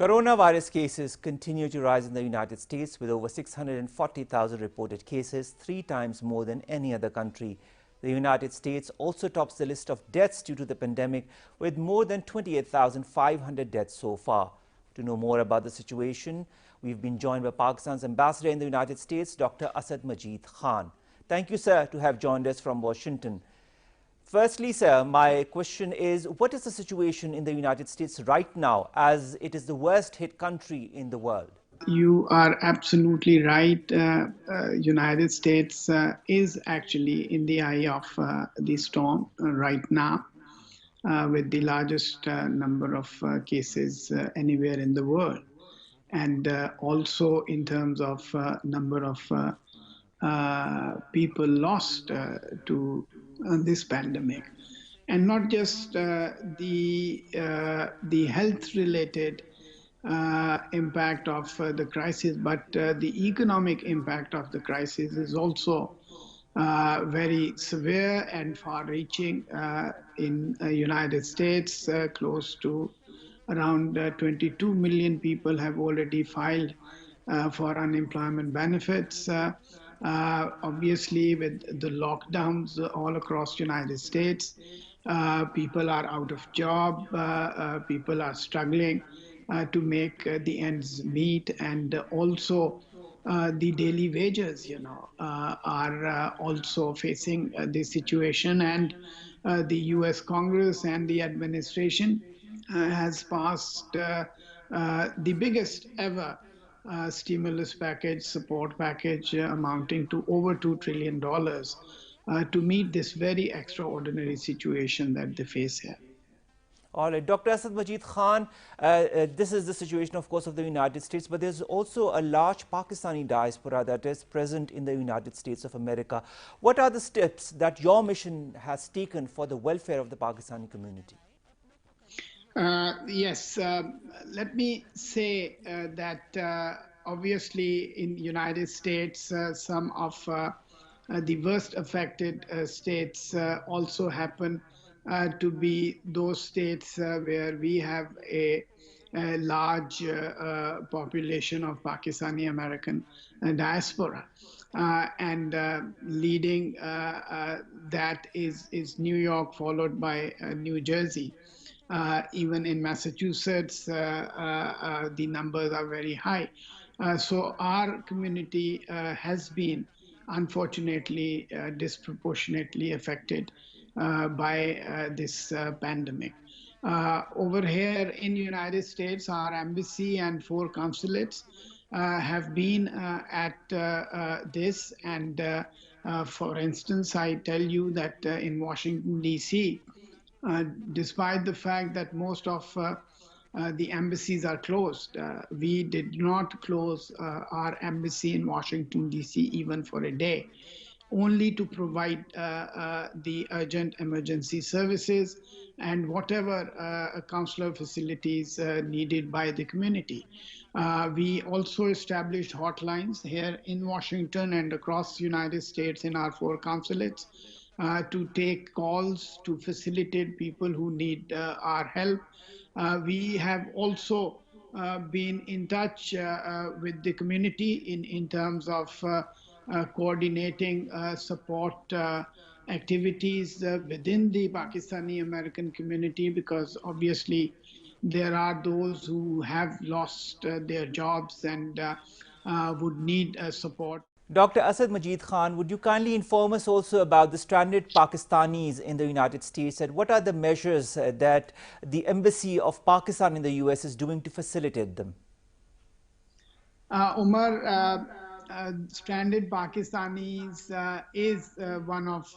Coronavirus cases continue to rise in the United States with over 640,000 reported cases, 3 times more than any other country. The United States also tops the list of deaths due to the pandemic with more than 28,500 deaths so far. To know more about the situation, we've been joined by Pakistan's ambassador in the United States, Dr. Asad Majeed Khan. Thank you, sir, to have joined us from Washington. Firstly, sir, my question is, what is the situation in the United States right now, as it is the worst hit country in the world? You are absolutely right. United States is actually in the eye of the storm right now, with the largest number of cases anywhere in the world. And also in terms of number of people lost to this pandemic, and not just the health related impact of the crisis, but the economic impact of the crisis is also very severe and far-reaching. In United States, close to around 22 million people have already filed for unemployment benefits. Obviously, with the lockdowns all across United States, people are out of job, people are struggling to make the ends meet, and also the daily wages, are also facing this situation. And the U.S. Congress and the administration has passed the biggest ever stimulus package, support package amounting to over $2 trillion to meet this very extraordinary situation that they face here. All right, Dr. Asad Majeed Khan, this is the situation, of course, of the United States, but there's also a large Pakistani diaspora that is present in the United States of America. What are the steps that your mission has taken for the welfare of the Pakistani community? Yes, let me say that obviously in the United States, some of the worst affected states also happen to be those states where we have a large population of Pakistani-American diaspora. And leading that is New York, followed by New Jersey. Even in Massachusetts, the numbers are very high. So our community has been, unfortunately, disproportionately affected by this pandemic. Over here in the United States, our embassy and 4 consulates have been at this. And for instance, I tell you that in Washington, D.C., despite the fact that most of the embassies are closed, we did not close our embassy in Washington, D.C. even for a day, only to provide the urgent emergency services and whatever consular facilities needed by the community. We also established hotlines here in Washington and across the United States in our 4 consulates to take calls, to facilitate people who need our help. We have also been in touch with the community in terms of coordinating support activities within the Pakistani-American community, because obviously there are those who have lost their jobs and would need support. Dr. Asad Majeed Khan, would you kindly inform us also about the stranded Pakistanis in the United States, and what are the measures that the Embassy of Pakistan in the US is doing to facilitate them? Umar, stranded Pakistanis is one of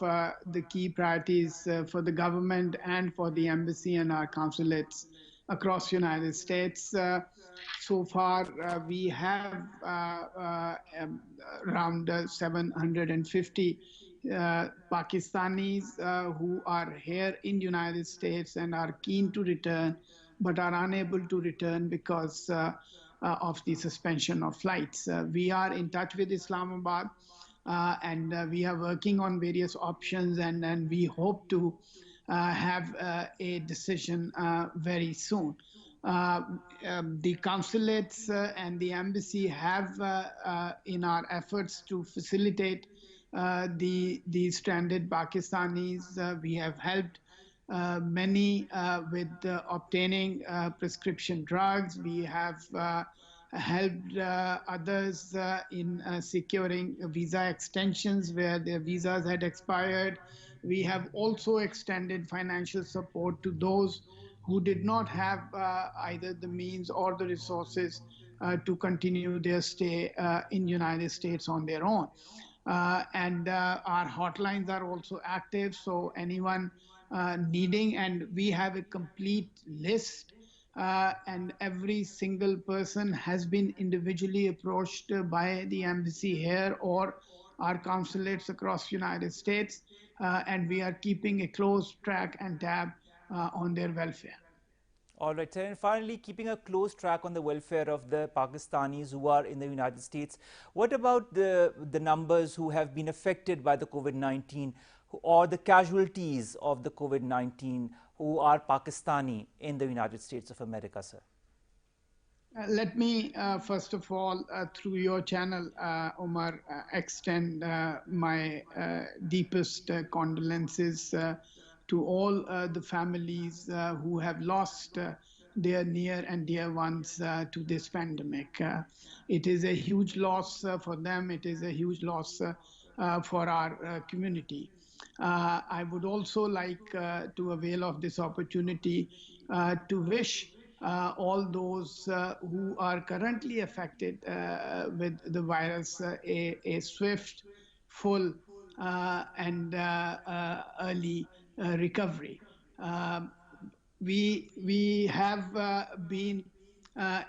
the key priorities for the government and for the embassy and our consulates across the United States. So far, we have around 750 Pakistanis who are here in the United States and are keen to return, but are unable to return because of the suspension of flights. We are in touch with Islamabad and we are working on various options, and we hope to have a decision very soon. The consulates and the embassy have, in our efforts to facilitate the stranded Pakistanis, we have helped many with obtaining prescription drugs. We have helped others in securing visa extensions where their visas had expired. We have also extended financial support to those who did not have either the means or the resources to continue their stay in United States on their own. And our hotlines are also active, so anyone needing, and we have a complete list, and every single person has been individually approached by the embassy here or our consulates across United States, and we are keeping a close track and tab on their welfare. All right, sir. And finally, keeping a close track on the welfare of the Pakistanis who are in the United States, what about the numbers who have been affected by the COVID-19 or the casualties of the COVID-19 who are Pakistani in the United States of America, sir? Let me, first of all, through your channel, Omar, extend my deepest condolences to all the families who have lost their near and dear ones to this pandemic. It is a huge loss for them. It is a huge loss for our community. I would also like to avail of this opportunity to wish all those who are currently affected with the virus a swift, full, and early recovery. We have been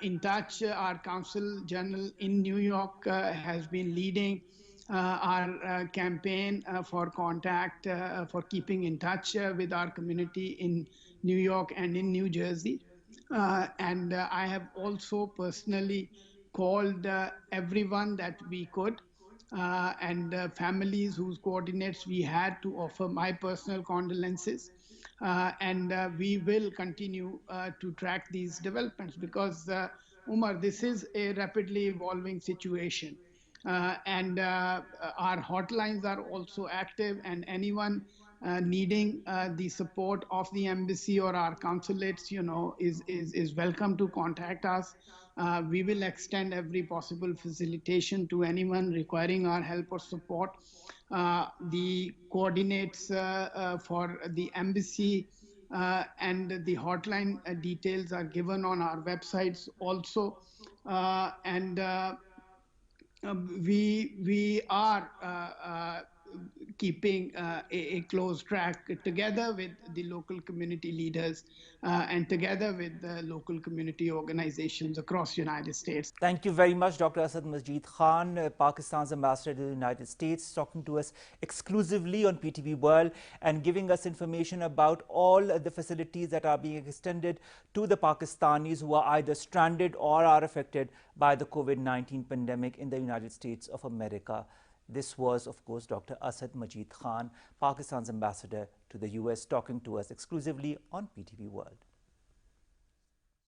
in touch. Our Consul General in New York has been leading our campaign for contact, for keeping in touch with our community in New York and in New Jersey. And I have also personally called everyone that we could, and families whose coordinates we had, to offer my personal condolences. And we will continue to track these developments because, Umar, this is a rapidly evolving situation. And our hotlines are also active, and anyone needing the support of the embassy or our consulates, is welcome to contact us. We will extend every possible facilitation to anyone requiring our help or support. The coordinates for the embassy and the hotline details are given on our websites also. And we are keeping a close track together with the local community leaders and together with the local community organizations across United States. Thank you very much, Dr. Asad Majeed Khan, Pakistan's ambassador to the United States, talking to us exclusively on PTV World and giving us information about all the facilities that are being extended to the Pakistanis who are either stranded or are affected by the COVID-19 pandemic in the United States of America. This was, of course, Dr. Asad Majeed Khan, Pakistan's ambassador to the US, talking to us exclusively on PTV World.